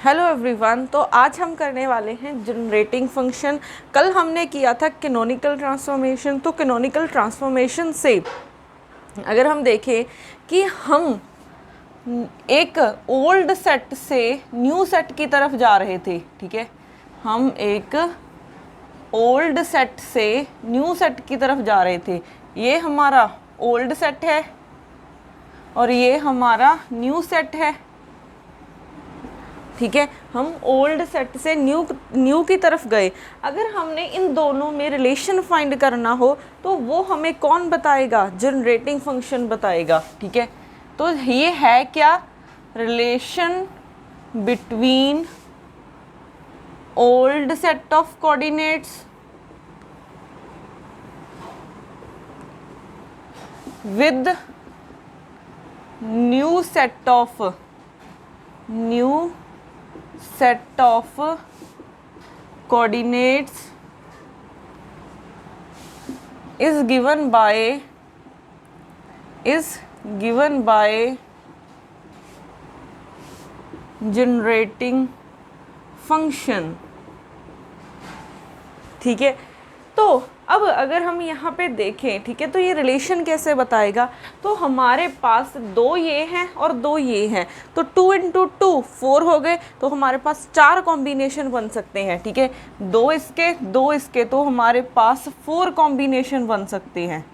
Hello everyone. तो आज हम करने वाले हैं जनरेटिंग फंक्शन। कल हमने किया था कैनोनिकल ट्रांसफॉर्मेशन। तो कैनोनिकल ट्रांसफॉर्मेशन से अगर हम देखें कि हम एक ओल्ड सेट से न्यू सेट की तरफ जा रहे थे, ठीक है, हम एक ओल्ड सेट से न्यू सेट की तरफ जा रहे थे। ये हमारा ओल्ड सेट है और ये हमारा न्यू सेट है, ठीक है। हम ओल्ड सेट से न्यू की तरफ गए। अगर हमने इन दोनों में रिलेशन फाइंड करना हो तो वो हमें कौन बताएगा? जनरेटिंग फंक्शन बताएगा, ठीक है। तो ये है क्या? Relation between old set of coordinates with new set of coordinates is given by generating function, ठीक है। तो अब अगर हम यहाँ पे देखें, ठीक है, तो ये रिलेशन कैसे बताएगा? तो हमारे पास दो ये हैं और दो ये हैं, तो 2 इंटू 2 4 हो गए। तो हमारे पास 4 कॉम्बिनेशन बन सकते हैं, ठीक है, दो इसके, तो हमारे पास 4 कॉम्बिनेशन बन सकते हैं,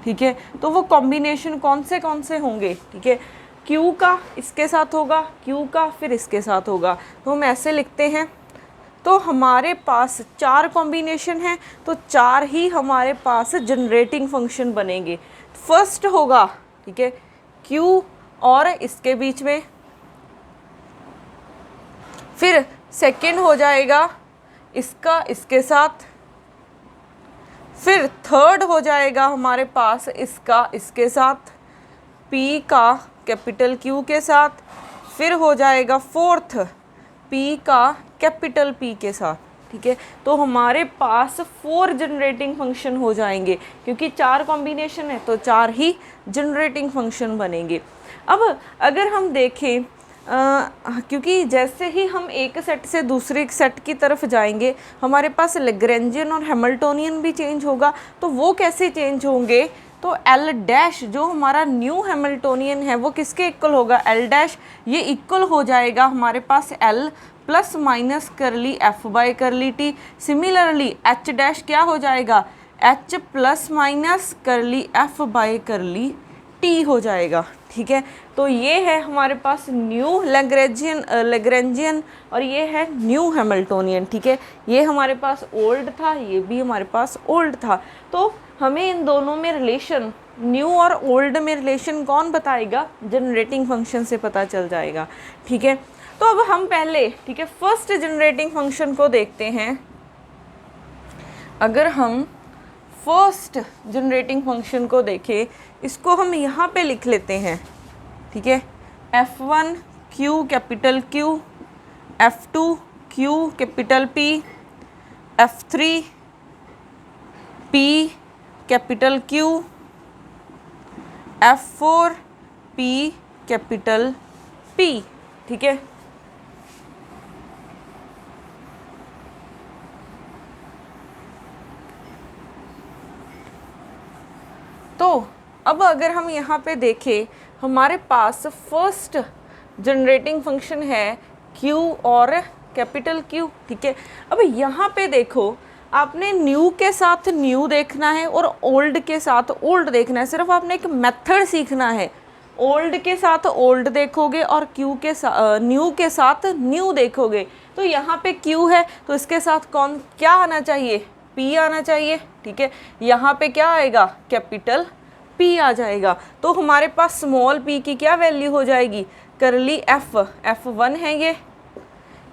ठीक है। तो वो कॉम्बिनेशन कौन से होंगे? ठीक है, Q का इसके साथ होगा, Q का फिर इसके साथ होगा। तो हम ऐसे लिखते हैं। तो हमारे पास 4 कॉम्बिनेशन हैं, तो 4 ही हमारे पास जनरेटिंग फंक्शन बनेंगे। फर्स्ट होगा, ठीक है, Q और इसके बीच में, फिर सेकंड हो जाएगा इसका इसके साथ, फिर थर्ड हो जाएगा हमारे पास इसका इसके साथ, P का कैपिटल Q के साथ, फिर हो जाएगा फोर्थ P का कैपिटल P के साथ, ठीक है। तो हमारे पास 4 जनरेटिंग फंक्शन हो जाएंगे, क्योंकि 4 कॉम्बिनेशन है तो 4 ही जनरेटिंग फंक्शन बनेंगे। अब अगर हम देखें, क्योंकि जैसे ही हम एक सेट से दूसरे सेट की तरफ जाएंगे हमारे पास लैग्रेंजियन और हैमिल्टोनियन भी चेंज होगा। तो वो कैसे चेंज होंगे? तो L डैश जो हमारा न्यू हैमिल्टोनियन है वो किसके इक्वल होगा? L डैश, ये इक्वल हो जाएगा हमारे पास L प्लस माइनस करली F बाई करली T। सिमिलरली H डैश क्या हो जाएगा? H प्लस माइनस करली F बाई करली T हो जाएगा, ठीक है। तो ये है हमारे पास न्यू लैग्रेंजियन और ये है न्यू हैमिल्टोनियन, ठीक है। ये हमारे पास ओल्ड था, ये भी हमारे पास ओल्ड था। तो हमें इन दोनों में रिलेशन, न्यू और ओल्ड में रिलेशन कौन बताएगा? जनरेटिंग फंक्शन से पता चल जाएगा, ठीक है। तो अब हम पहले, ठीक है, फर्स्ट जनरेटिंग फंक्शन को देखते हैं। अगर हम फर्स्ट जनरेटिंग फंक्शन को देखें, इसको हम यहाँ पे लिख लेते हैं, ठीक है। F1 Q capital Q, F2 Q capital P, F3 P capital Q, F4 P capital P, ठीक है। तो अब अगर हम यहाँ पे देखें, हमारे पास फर्स्ट जनरेटिंग फंक्शन है Q और कैपिटल Q, ठीक है। अब यहाँ पे देखो, आपने न्यू के साथ न्यू देखना है और ओल्ड के साथ ओल्ड देखना है। सिर्फ आपने एक मेथड सीखना है। ओल्ड के साथ ओल्ड देखोगे और न्यू के साथ न्यू देखोगे। तो यहाँ पे Q है तो इसके साथ क्या आना चाहिए? P आना चाहिए, ठीक है। यहाँ पे क्या आएगा? कैपिटल P आ जाएगा। तो हमारे पास स्मॉल p की क्या वैल्यू हो जाएगी? करली F1 है ये,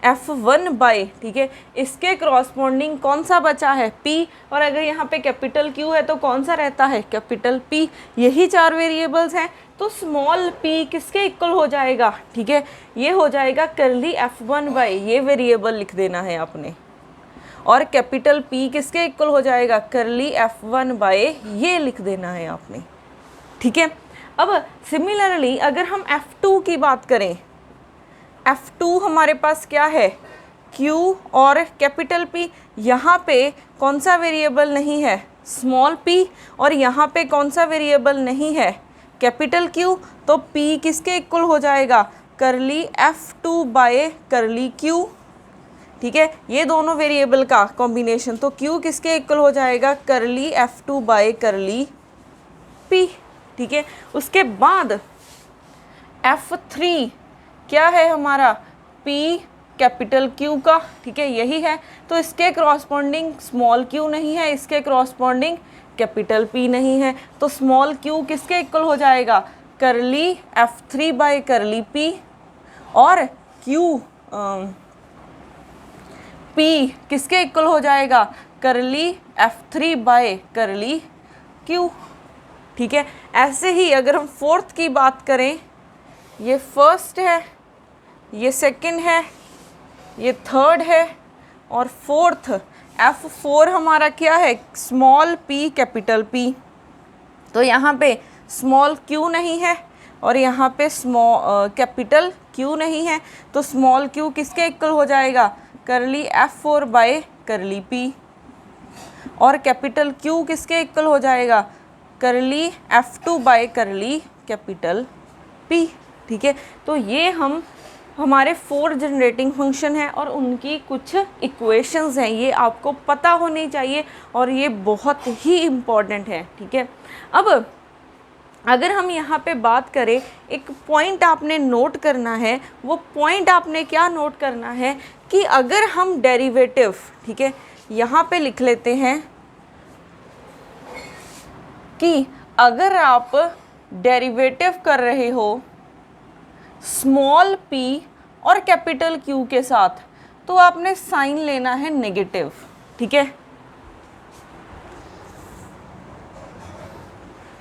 F1 बाई, ठीक है, इसके करॉस्पोंडिंग कौन सा बचा है? P। और अगर यहाँ पे कैपिटल Q है तो कौन सा रहता है? Capital P। यही 4 वेरिएबल्स हैं। तो स्मॉल p किसके इक्वल हो जाएगा? ठीक है, ये हो जाएगा करली F1 बाई, ये वेरिएबल लिख देना है आपने। और कैपिटल P किसके इक्वल हो जाएगा? करली F1 बाय, ये लिख देना है आपने, ठीक है। अब सिमिलरली अगर हम F2 की बात करें, F2 हमारे पास क्या है, Q और कैपिटल P। यहाँ पे कौन सा वेरिएबल नहीं है, स्मॉल p, और यहाँ पे कौन सा वेरिएबल नहीं है, कैपिटल Q। तो P किसके इक्वल हो जाएगा, करली F2 बाय करली Q। ठीक है, ये दोनों वेरिएबल का कॉम्बिनेशन, तो Q किसके इक्वल हो जाएगा, करली F2 बाय करली P। ठीक है, उसके बाद F3 क्या है हमारा, P कैपिटल Q का। ठीक है, यही है, तो इसके क्रॉसपॉन्डिंग स्मॉल q नहीं है, इसके क्रॉसपॉन्डिंग कैपिटल P नहीं है, तो स्मॉल q किसके इक्वल हो जाएगा, करली F3 बाय करली P, और P किसके इक्वल हो जाएगा, करली F3 बाय करली Q। ठीक है, ऐसे ही अगर हम फोर्थ की बात करें, ये फर्स्ट है, ये सेकंड है, ये थर्ड है, और फोर्थ F4 हमारा क्या है, स्मॉल p कैपिटल P। तो यहाँ पे स्मॉल q नहीं है और यहाँ पे कैपिटल Q नहीं है, तो स्मॉल q किसके इक्वल हो जाएगा, करली F4 बाय करली P, और कैपिटल Q किसके इक्वल हो जाएगा, करली F2 बाय करली कैपिटल P। ठीक है, तो ये हमारे 4 जनरेटिंग फंक्शन हैं और उनकी कुछ इक्वेशंस हैं, ये आपको पता होनी चाहिए और ये बहुत ही इम्पॉर्टेंट है। ठीक है, अब अगर हम यहाँ पे बात करें, एक पॉइंट आपने नोट करना है, वो पॉइंट आपने क्या नोट करना है कि अगर हम डेरिवेटिव, ठीक है, यहाँ पे लिख लेते हैं कि अगर आप डेरिवेटिव कर रहे हो स्मॉल p और कैपिटल Q के साथ, तो आपने साइन लेना है नेगेटिव। ठीक है,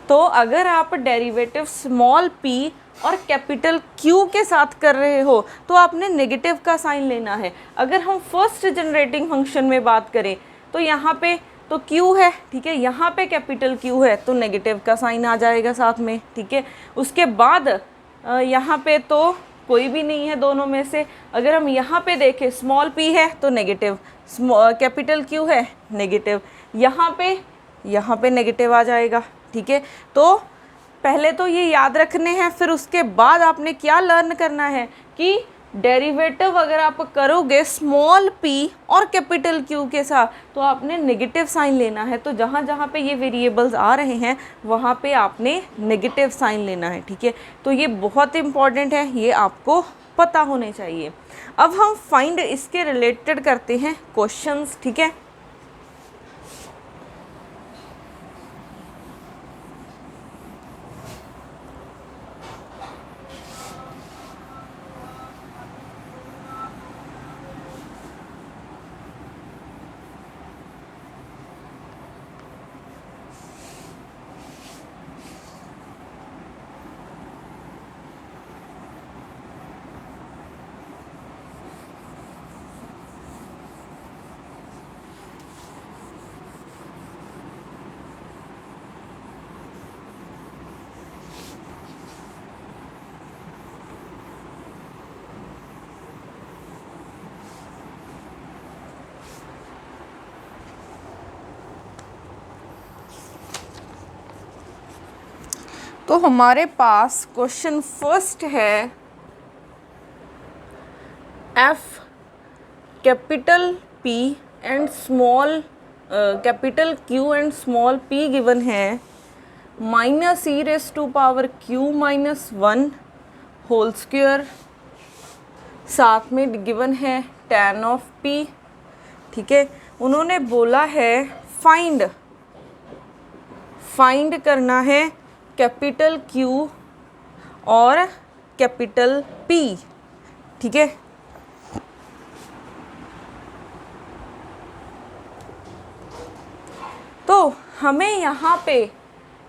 तो अगर आप डेरिवेटिव स्मॉल p और कैपिटल Q के साथ कर रहे हो तो आपने नेगेटिव का साइन लेना है। अगर हम फर्स्ट जनरेटिंग फंक्शन में बात करें तो यहाँ पे तो Q है, ठीक है, यहाँ पे कैपिटल Q है तो नेगेटिव का साइन आ जाएगा साथ में। ठीक है, उसके बाद यहाँ पे तो कोई भी नहीं है दोनों में से। अगर हम यहाँ पे देखें स्मॉल p है तो नेगेटिव, कैपिटल Q है नेगेटिव, यहाँ पे नेगेटिव आ जाएगा। ठीक है, तो पहले तो ये याद रखने हैं, फिर उसके बाद आपने क्या लर्न करना है कि डेरिवेटिव अगर आप करोगे स्मॉल p और कैपिटल Q के साथ तो आपने नेगेटिव साइन लेना है। तो जहाँ जहाँ पे ये वेरिएबल्स आ रहे हैं वहाँ पे आपने नेगेटिव साइन लेना है। ठीक है, तो ये बहुत इम्पॉर्टेंट है, ये आपको पता होने चाहिए। अब हम फाइंड इसके रिलेटेड करते हैं क्वेश्चंस। ठीक है, तो हमारे पास क्वेश्चन फर्स्ट है, F capital P and small capital Q and small p given है -e⁻⁻q−1 होल स्क्वायर, साथ में गिवन है tan ऑफ p। ठीक है, उन्होंने बोला है फाइंड करना है कैपिटल Q और कैपिटल P। ठीक है, तो हमें यहाँ पे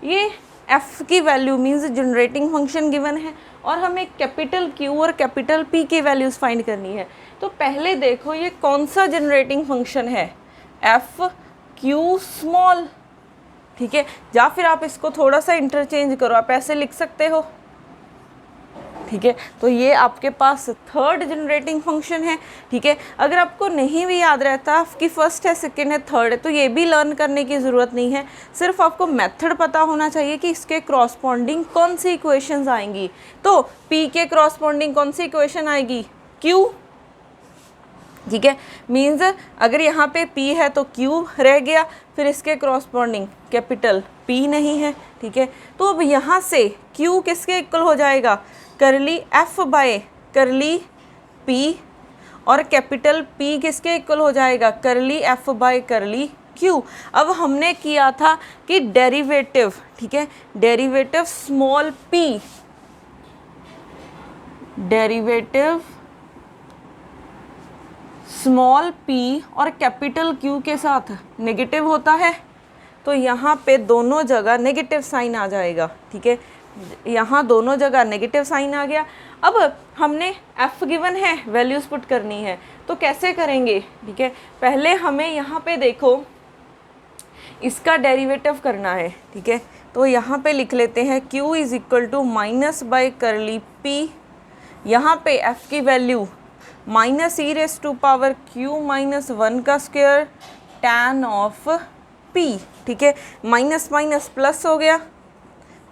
ये f की value means generating function given है और हमें कैपिटल Q और कैपिटल P की वैल्यूज़ फाइंड करनी है। तो पहले देखो ये कौन सा जनरेटिंग फंक्शन है, F Q स्मॉल। ठीक है, या फिर आप इसको थोड़ा सा इंटरचेंज करो, आप ऐसे लिख सकते हो ठीक है। तो ये आपके पास थर्ड जनरेटिंग फंक्शन है, ठीक है। अगर आपको नहीं भी याद रहता कि फर्स्ट है, सेकंड है, थर्ड है, तो ये भी लर्न करने की ज़रूरत नहीं है, सिर्फ आपको मेथड पता होना चाहिए कि इसके क्रॉसपॉन्डिंग कौन सी इक्वेशंस आएंगी। तो P के क्रॉसपॉन्डिंग कौन सी इक्वेशन आएगी, Q, ठीक है। मीन्स अगर यहाँ पे P है तो Q रह गया, फिर इसके क्रॉसपॉन्डिंग कैपिटल P नहीं है, ठीक है। तो अब यहाँ से Q किसके इक्वल हो जाएगा, करली F बाय करली P, और कैपिटल P किसके इक्वल हो जाएगा, करली F बाय करली Q। अब हमने किया था कि डेरिवेटिव, ठीक है, derivative small p, derivative small p और कैपिटल Q के साथ नेगेटिव होता है, तो यहाँ पे दोनों जगह नेगेटिव साइन आ जाएगा, ठीक है। यहाँ दोनों जगह नेगेटिव साइन आ गया। अब हमने f गिवन है, वैल्यूज पुट करनी है, तो कैसे करेंगे, ठीक है। पहले हमें यहाँ पे देखो इसका डेरिवेटिव करना है, ठीक है। तो यहाँ पे लिख लेते हैं Q is equal to minus by curly P, यहाँ पे f की value minus e raise to power Q minus 1 का स्क्वायर टैन ऑफ P, ठीक है। माइनस माइनस प्लस हो गया,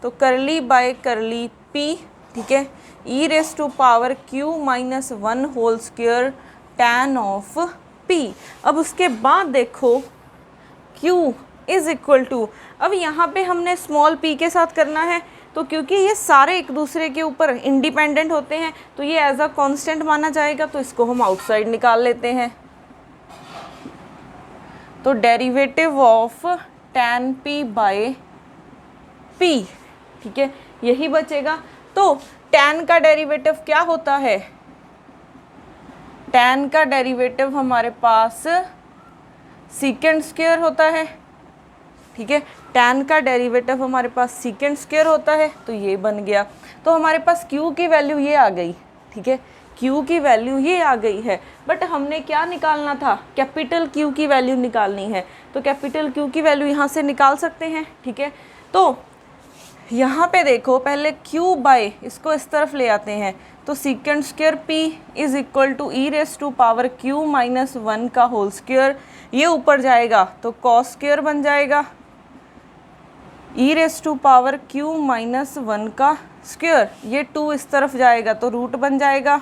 तो करली बाय करली P, ठीक है, e raise to power Q minus 1 whole square tan of P। अब उसके बाद देखो Q इज इक्वल टू, अब यहाँ पे हमने स्मॉल p के साथ करना है, तो क्योंकि ये सारे एक दूसरे के ऊपर इंडिपेंडेंट होते हैं तो ये एज अ कांस्टेंट माना जाएगा, तो इसको हम आउटसाइड निकाल लेते हैं। तो derivative of tan p by p, ठीक है, यही बचेगा। तो tan का डेरिवेटिव क्या होता है, tan का डेरिवेटिव हमारे पास सीकेंड स्क्वायर होता है, ठीक है। tan का डेरिवेटिव हमारे पास सीकेंड स्क्वायर होता है, तो ये बन गया। तो हमारे पास Q की वैल्यू ये आ गई, ठीक है, Q की वैल्यू ये आ गई है। बट हमने क्या निकालना था, कैपिटल Q की वैल्यू निकालनी है, तो कैपिटल Q की वैल्यू यहाँ से निकाल सकते हैं, ठीक है। तो यहाँ पे देखो पहले Q बाय इसको इस तरफ ले आते हैं, तो secant square P is equal to e raise to power Q minus 1 का होल स्क्वायर, ये ऊपर जाएगा तो कॉस स्क्वायर बन जाएगा, e raise to power Q minus 1 का स्क्वायर, ये 2 इस तरफ जाएगा तो रूट बन जाएगा,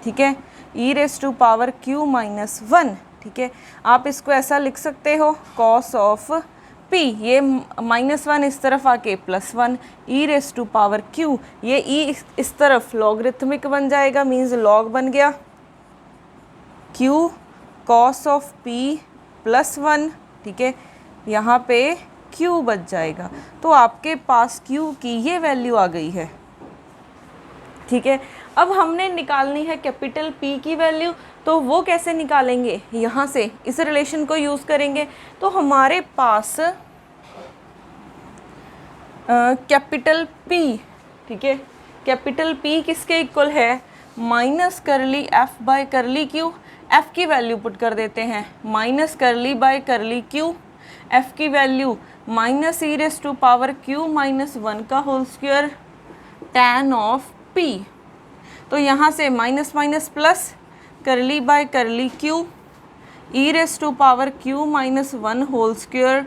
ठीक है, e raise to power Q minus 1, ठीक है। आप इसको ऐसा लिख सकते हो कॉस ऑफ P, ये -1 इस तरफ आके +1, ई रेस टू पावर Q, ये e इस तरफ लॉगरिथमिक बन जाएगा, मीन्स लॉग बन गया, Q कॉस ऑफ P +1, ठीक है, यहाँ पे Q बच जाएगा। तो आपके पास Q की ये वैल्यू आ गई है, ठीक है। अब हमने निकालनी है कैपिटल P की वैल्यू, तो वो कैसे निकालेंगे, यहाँ से इस रिलेशन को यूज़ करेंगे। तो हमारे पास कैपिटल P, ठीक है, कैपिटल P किसके इक्वल है, माइनस करली F bye curly Q, F की वैल्यू पुट कर देते हैं, माइनस करली बाय करली Q, F की value minus e raise to power Q minus 1 का whole square tan of P। तो यहाँ से minus minus plus, curly by curly Q, e raise to power Q minus 1 whole square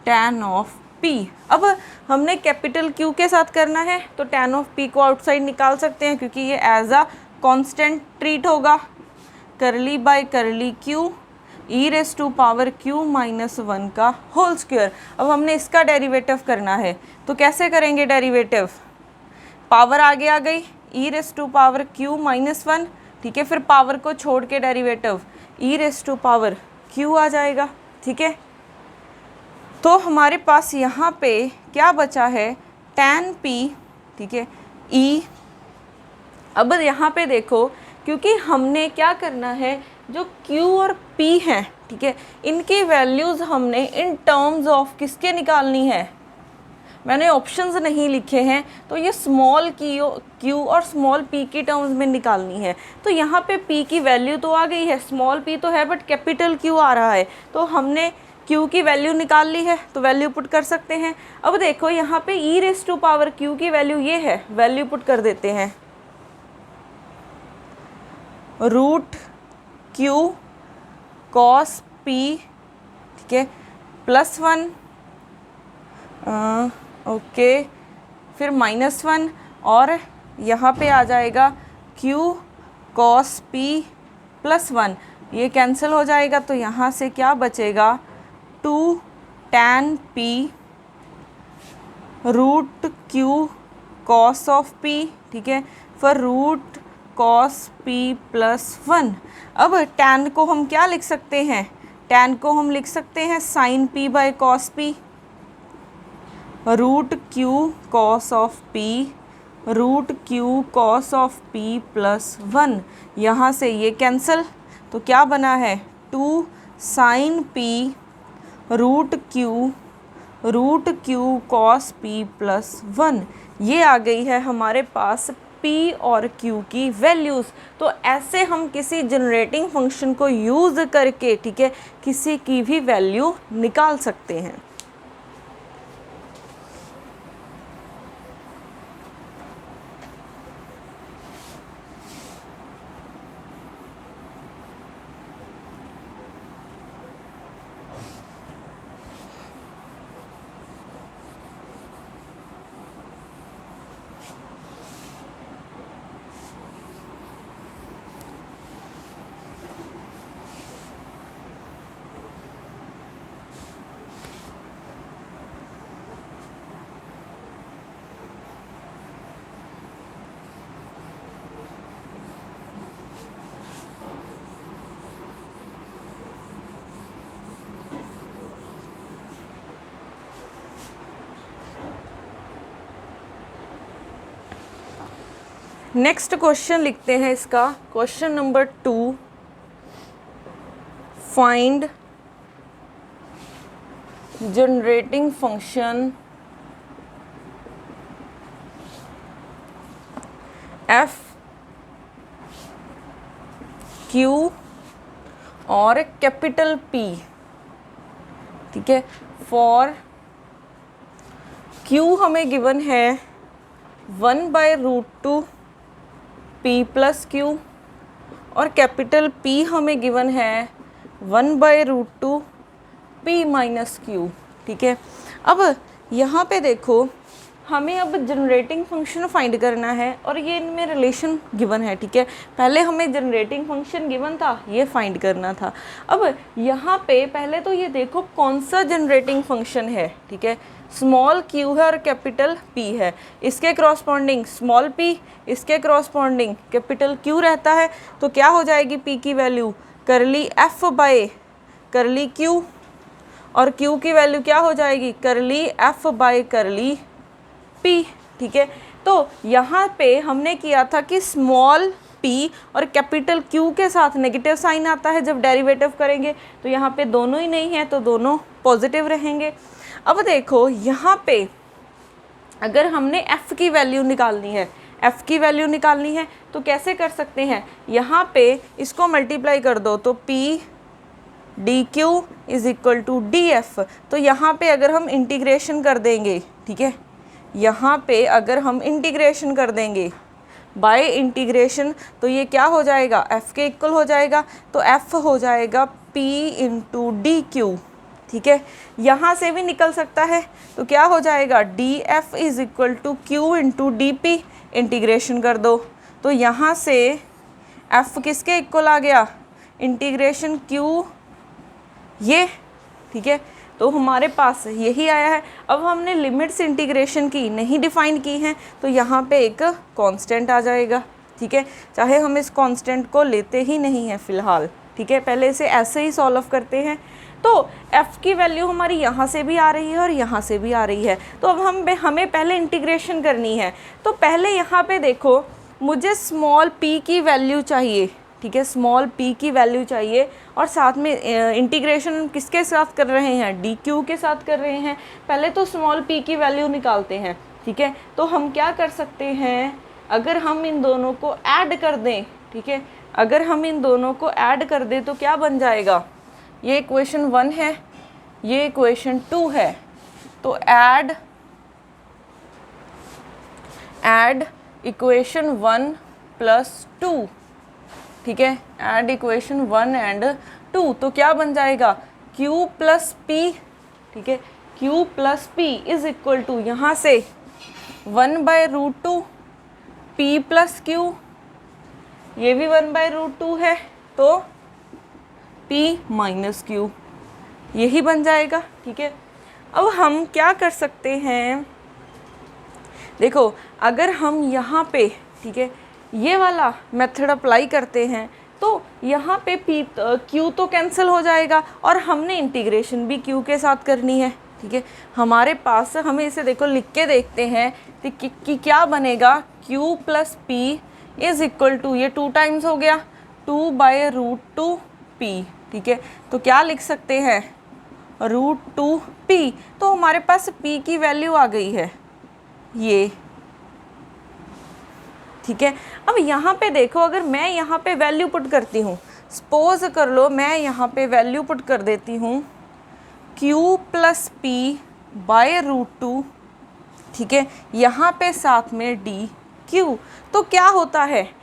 tan of P। अब हमने capital Q के साथ करना है, तो टैन ऑफ P को आउटसाइड निकाल सकते हैं, क्योंकि ये एज अ कांस्टेंट ट्रीट होगा, करली by curly Q, e raise to power Q minus 1 का होल स्क्वायर। अब हमने इसका डेरिवेटिव करना है, तो कैसे करेंगे डेरिवेटिव, पावर आगे आ गई, e raise to power Q minus 1, ठीक है, फिर पावर को छोड़ के derivative e raise to power Q आ जाएगा, ठीक है। तो हमारे पास यहाँ पे क्या बचा है, tan P, ठीक है, E। अब यहाँ पे देखो, क्योंकि हमने क्या करना है, जो Q और P हैं, ठीक है, इनकी वैल्यूज़ हमने इन टर्म्स ऑफ किसके निकालनी है, मैंने ऑप्शंस नहीं लिखे हैं, तो ये स्मॉल Q और स्मॉल p की टर्म्स में निकालनी है। तो यहाँ पे P की वैल्यू तो आ गई है, स्मॉल p तो है बट कैपिटल Q आ रहा है, तो हमने q की वैल्यू निकाल ली है तो वैल्यू पुट कर सकते हैं। अब देखो यहाँ पे e⁻ की वैल्यू ये है, वैल्यू पुट कर देते हैं, √q cos p, ठीक है, +1, ओके, फिर -1, और यहाँ पे आ जाएगा q cos p +1, ये कैंसिल हो जाएगा तो यहाँ से क्या बचेगा, 2 tan p √q cos of p, ठीक है, फिर √cos p +1। अब tan को हम क्या लिख सकते हैं, tan को हम लिख सकते हैं sin p/cos p, √q cos of p √q cos of p +1, यहाँ से ये कैंसिल तो क्या बना है, 2 sin p √q cos p +1, ये आ गई है हमारे पास p और q की वैल्यूज़। तो ऐसे हम किसी जनरेटिंग फंक्शन को यूज़ करके, ठीक है, किसी की भी वैल्यू निकाल सकते हैं। नेक्स्ट क्वेश्चन लिखते हैं इसका, question number 2, find generating function f q और कैपिटल P, ठीक है, फॉर q हमें गिवन है 1/√2 p + q और कैपिटल P हमें गिवन है 1/√2 p - q, ठीक है। अब यहाँ पे देखो हमें अब जनरेटिंग फंक्शन फाइंड करना है और ये इनमें रिलेशन गिवन है, ठीक है। पहले हमें जनरेटिंग फंक्शन गिवन था, ये फाइंड करना था। अब यहाँ पे पहले तो ये देखो कौन सा जनरेटिंग फंक्शन है, ठीक है, स्मॉल q है और कैपिटल P है, इसके क्रॉसपॉन्डिंग स्मॉल p, इसके क्रॉसपॉन्डिंग कैपिटल Q रहता है, तो क्या हो जाएगी p की वैल्यू करली f/करली q, और q की वैल्यू क्या हो जाएगी करली f/करली p, ठीक है। तो यहाँ पे हमने किया था कि स्मॉल p और कैपिटल Q के साथ नेगेटिव साइन आता है जब डेरिवेटिव करेंगे, तो यहाँ पे दोनों ही नहीं है तो दोनों पॉजिटिव रहेंगे। अब देखो यहाँ पे अगर हमने f की वैल्यू निकालनी है, f की वैल्यू निकालनी है तो कैसे कर सकते हैं, यहाँ पे इसको मल्टीप्लाई कर दो तो p dq = df, तो यहाँ पे अगर हम इंटीग्रेशन कर देंगे, ठीक है, यहाँ पे अगर हम इंटीग्रेशन कर देंगे बाय इंटीग्रेशन तो ये क्या हो जाएगा f के इक्वल हो जाएगा, तो f हो जाएगा p × dq, ठीक है। यहाँ से भी निकल सकता है तो क्या हो जाएगा df = q × dp, इंटीग्रेशन कर दो तो यहाँ से f किसके इक्वल आ गया इंटीग्रेशन q, ये, ठीक है, तो हमारे पास यही आया है। अब हमने लिमिट्स इंटीग्रेशन की नहीं डिफाइन की हैं तो यहाँ पे एक कांस्टेंट आ जाएगा, ठीक है, चाहे हम इस कांस्टेंट को लेते ही नहीं हैं फ़िलहाल, ठीक है, पहले इसे ऐसे ही सॉल्व करते हैं। तो f की वैल्यू हमारी यहाँ से भी आ रही है और यहाँ से भी आ रही है, तो अब हमें पहले इंटीग्रेशन करनी है। तो पहले यहाँ पे देखो मुझे स्मॉल p की वैल्यू चाहिए, ठीक है, स्मॉल p की वैल्यू चाहिए और साथ में इंटीग्रेशन किसके साथ कर रहे हैं dq के साथ कर रहे हैं। पहले तो स्मॉल p की वैल्यू निकालते हैं, ठीक है। तो हम क्या कर सकते हैं, अगर हम इन दोनों को ऐड कर दें, ठीक है, अगर हम इन दोनों को ऐड कर दें तो क्या बन जाएगा, ये इक्वेशन 1 है, ये इक्वेशन 2 है। तो ऐड इक्वेशन 1 प्लस 2, ठीक है, ऐड इक्वेशन 1 एंड 2, तो क्या बन जाएगा q प्लस पी, ठीक है, q plus P is equal to यहाँ से 1/√2 p प्लस q, ये भी 1/√2 है, तो p माइनस q, यही बन जाएगा, ठीक है। अब हम क्या कर सकते हैं, देखो अगर हम यहाँ पे, ठीक है, ये वाला मेथड अप्लाई करते हैं तो यहाँ पे p q तो कैंसिल हो जाएगा और हमने इंटीग्रेशन भी q के साथ करनी है, ठीक है। हमारे पास, हमें इसे देखो लिख के देखते हैं कि क्या बनेगा, q plus P is equal to, ये 2 टाइम्स हो गया 2/√2 p, ठीक है। तो क्या लिख सकते हैं √2 p, तो हमारे पास p की वैल्यू आ गई है ये, ठीक है। अब यहाँ पे देखो, अगर मैं यहाँ पे वैल्यू पुट करती हूँ, सपोज कर लो मैं यहाँ पे वैल्यू पुट कर देती हूँ q प्लस पी /√2, ठीक है, यहाँ पे साथ में dq, तो क्या होता है,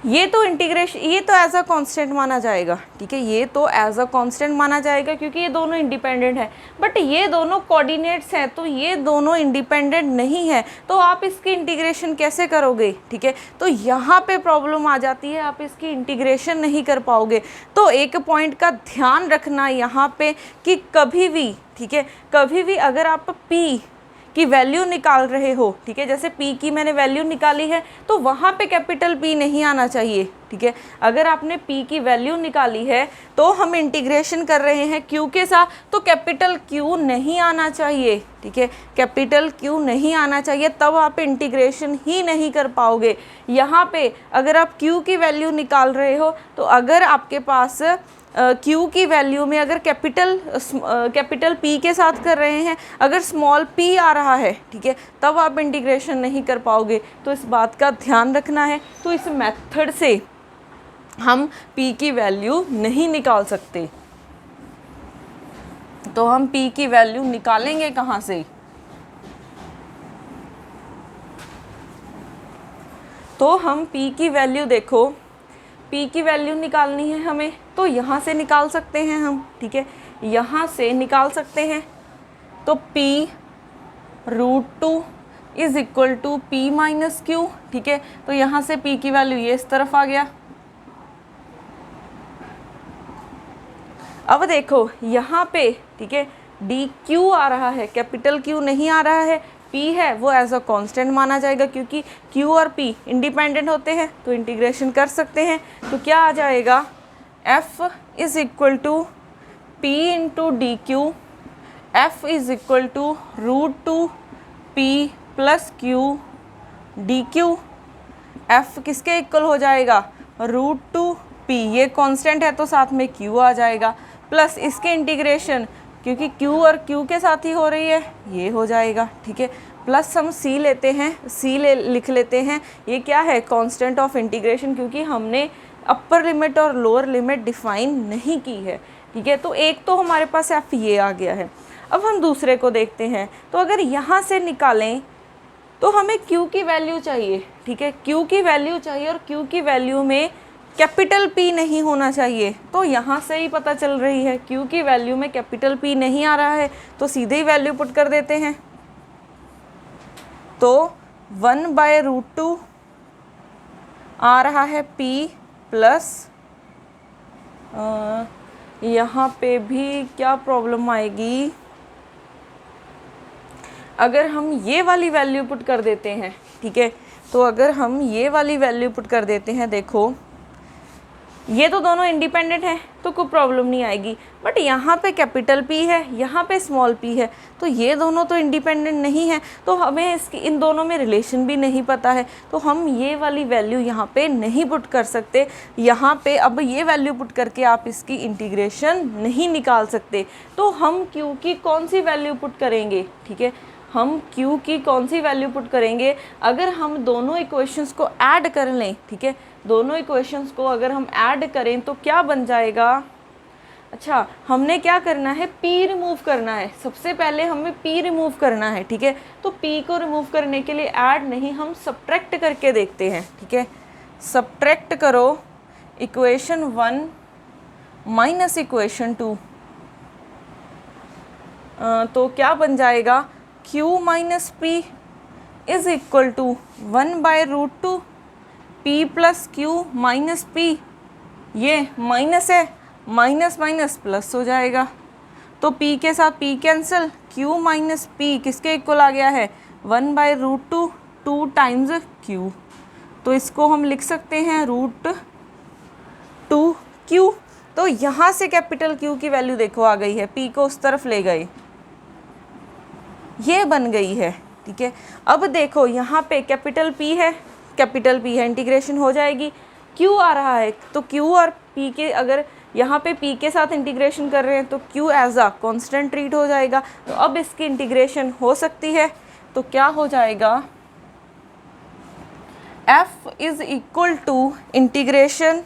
ये तो इंटीग्रेशन, ये तो एज अ कांस्टेंट माना जाएगा, ठीक है, ये तो एज अ कांस्टेंट माना जाएगा क्योंकि ये दोनों इंडिपेंडेंट है, बट ये दोनों कोऑर्डिनेट्स हैं तो ये दोनों इंडिपेंडेंट नहीं है, तो आप इसकी इंटीग्रेशन कैसे करोगे, ठीक है। तो यहाँ पे प्रॉब्लम आ जाती है, आप इसकी इंटीग्रेशन नहीं कर पाओगे। तो एक पॉइंट का ध्यान रखना यहाँ पे कि कभी भी, ठीक है, कभी भी अगर आप p की वैल्यू निकाल रहे हो, ठीक है, जैसे p की मैंने वैल्यू निकाली है तो वहाँ पे कैपिटल P नहीं आना चाहिए, ठीक है। अगर आपने p की वैल्यू निकाली है तो हम इंटीग्रेशन कर रहे हैं q के साथ, तो कैपिटल Q नहीं आना चाहिए, ठीक है, कैपिटल Q नहीं आना चाहिए, तब आप इंटीग्रेशन ही नहीं कर पाओगे। यहाँ पे अगर आप q की वैल्यू निकाल रहे हो तो अगर आपके पास q की वैल्यू में अगर कैपिटल P के साथ कर रहे हैं, अगर स्मॉल p आ रहा है, ठीक है, तब आप इंटीग्रेशन नहीं कर पाओगे, तो इस बात का ध्यान रखना है। तो इस मेथड से हम p की वैल्यू नहीं निकाल सकते, तो हम p की वैल्यू निकालेंगे कहाँ से, तो हम p की वैल्यू, देखो p की वैल्यू निकालनी है हमें, तो यहाँ से निकाल सकते हैं हम, ठीक है, यहाँ से निकाल सकते हैं। तो p√2 is equal to p minus q, ठीक है, तो यहाँ से p की वैल्यू ये इस तरफ आ गया। अब देखो यहाँ पे, ठीक है, dq आ रहा है, कैपिटल Q नहीं आ रहा है, p है वो एज अ कांस्टेंट माना जाएगा क्योंकि q और p इंडिपेंडेंट होते हैं, तो इंटीग्रेशन कर सकते हैं। तो क्या आ जाएगा, f is equal to p into D Q, f is equal to √2 p plus q D Q. f किसके इक्वल हो जाएगा, √2 p, ये कांस्टेंट है तो साथ में q आ जाएगा, प्लस इसके इंटीग्रेशन, क्योंकि q और q के साथ ही हो रही है, ये हो जाएगा, ठीक है, प्लस हम c लेते हैं, लिख लेते हैं, ये क्या है, कांस्टेंट ऑफ इंटीग्रेशन, क्योंकि हमने अपर लिमिट और लोअर लिमिट डिफाइन नहीं की है, ठीक है। तो एक तो हमारे पास f ये आ गया है। अब हम दूसरे को देखते हैं, तो अगर यहाँ से निकालें तो हमें q की वैल्यू चाहिए, ठीक है, q की वैल्यू चाहिए और q की वैल्यू में कैपिटल P नहीं होना चाहिए, तो यहाँ से ही पता चल रही है q की वैल्यू में कैपिटल P नहीं आ रहा है, तो सीधे ही वैल्यू पुट कर देते हैं। तो 1/√2 आ रहा है p प्लस, यहाँ पे भी क्या प्रॉब्लम आएगी, अगर हम ये वाली वैल्यू पुट कर देते हैं, ठीक है, तो अगर हम ये वाली वैल्यू पुट कर देते हैं, देखो ये तो दोनों इंडिपेंडेंट हैं तो कोई प्रॉब्लम नहीं आएगी, बट यहाँ पे कैपिटल P है, यहाँ पे स्मॉल p है, तो ये दोनों तो इंडिपेंडेंट नहीं है, तो हमें इसकी इन दोनों में रिलेशन भी नहीं पता है, तो हम ये वाली वैल्यू यहाँ पे नहीं पुट कर सकते। यहाँ पे अब ये वैल्यू पुट करके आप इसकी इंटीग्रेशन नहीं निकाल सकते, तो हम q की कौन सी वैल्यू पुट करेंगे, ठीक है, हम q की कौन सी वैल्यू पुट करेंगे, अगर हम दोनों इक्वेशंस को ऐड कर लें, ठीक है, दोनों इक्वेशंस को अगर हम ऐड करें तो क्या बन जाएगा, अच्छा, हमने क्या करना है, p रिमूव करना है। सबसे पहले हमें p रिमूव करना है, ठीक है। तो p को रिमूव करने के लिए ऐड नहीं, हम सब्ट्रैक्ट करके देखते हैं, ठीक है। सब्ट्रैक्ट करो इक्वेशन 1 माइनस इक्वेशन 2, तो क्या बन जाएगा, q minus p is equal to 1/√2 p plus Q minus p। ये माइनस है, माइनस माइनस प्लस हो जाएगा, तो p के साथ p cancel, q minus p किसके इक्वल आ गया है, 1/√2 2 टाइम्स q। तो इसको हम लिख सकते हैं √2q। तो यहाँ से कैपिटल Q की वैल्यू देखो आ गई है, p को उस तरफ ले गए, ये बन गई है, ठीक है। अब देखो यहाँ पे कैपिटल P है, कैपिटल P है, इंटीग्रेशन हो जाएगी। Q आ रहा है, तो Q और P के, अगर यहाँ पे P के साथ इंटीग्रेशन कर रहे हैं तो Q as a constant treat हो जाएगा। तो अब इसकी इंटीग्रेशन हो सकती है, तो क्या हो जाएगा, F is equal to integration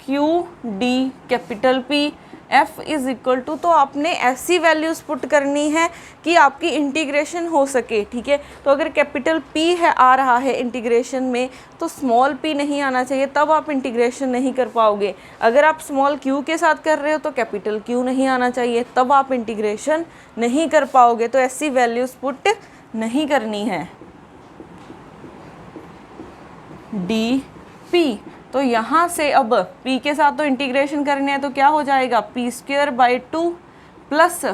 Q D capital P, F is equal to, तो आपने ऐसी वैल्यूज़ पुट करनी है कि आपकी इंटीग्रेशन हो सके, ठीक है। तो अगर कैपिटल P है आ रहा है इंटीग्रेशन में, तो स्मॉल p नहीं आना चाहिए, तब आप इंटीग्रेशन नहीं कर पाओगे। अगर आप स्मॉल q के साथ कर रहे हो तो कैपिटल Q नहीं आना चाहिए, तब आप इंटीग्रेशन नहीं कर पाओगे। तो ऐसी वैल्यूज़ पुट नहीं करनी है। dp, तो यहाँ से अब p के साथ तो इंटीग्रेशन करने हैं, तो क्या हो जाएगा, p²/2 प्लस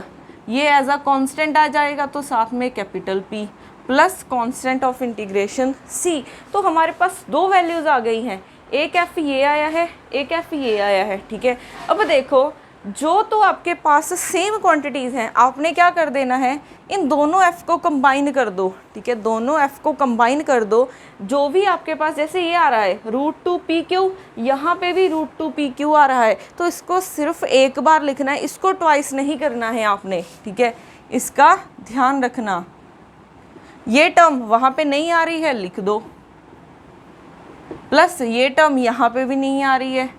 ये एज अ कांस्टेंट आ जाएगा, तो साथ में capital P plus constant of integration c। तो हमारे पास दो वैल्यूज़ आ गई हैं, एक f ये आया है, एक f ये आया है, ठीक है। अब देखो, जो तो आपके पास सेम क्वांटिटीज़ हैं, आपने क्या कर देना है, इन दोनों f को कंबाइन कर दो, ठीक है। दोनों f को कंबाइन कर दो, जो भी आपके पास, जैसे ये आ रहा है √2pq, यहाँ पे भी √2pq आ रहा है, तो इसको सिर्फ एक बार लिखना है, इसको ट्वाइस नहीं करना है आपने, ठीक है। इसका ध्यान रखना। ये टर्म वहाँ पे नहीं आ रही है, लिख दो, प्लस ये टर्म यहाँ पे भी नहीं आ रही है,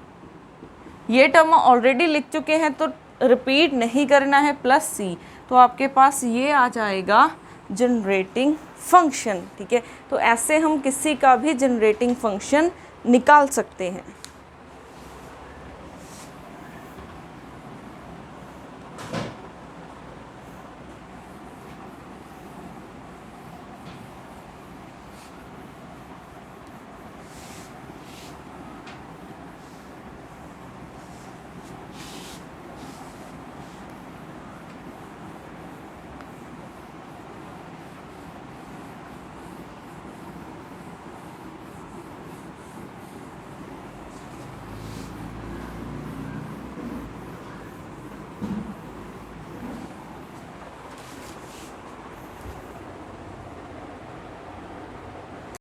ये टर्म ऑलरेडी लिख चुके हैं तो रिपीट नहीं करना है, प्लस c। तो आपके पास ये आ जाएगा जनरेटिंग फंक्शन, ठीक है। तो ऐसे हम किसी का भी जनरेटिंग फंक्शन निकाल सकते हैं।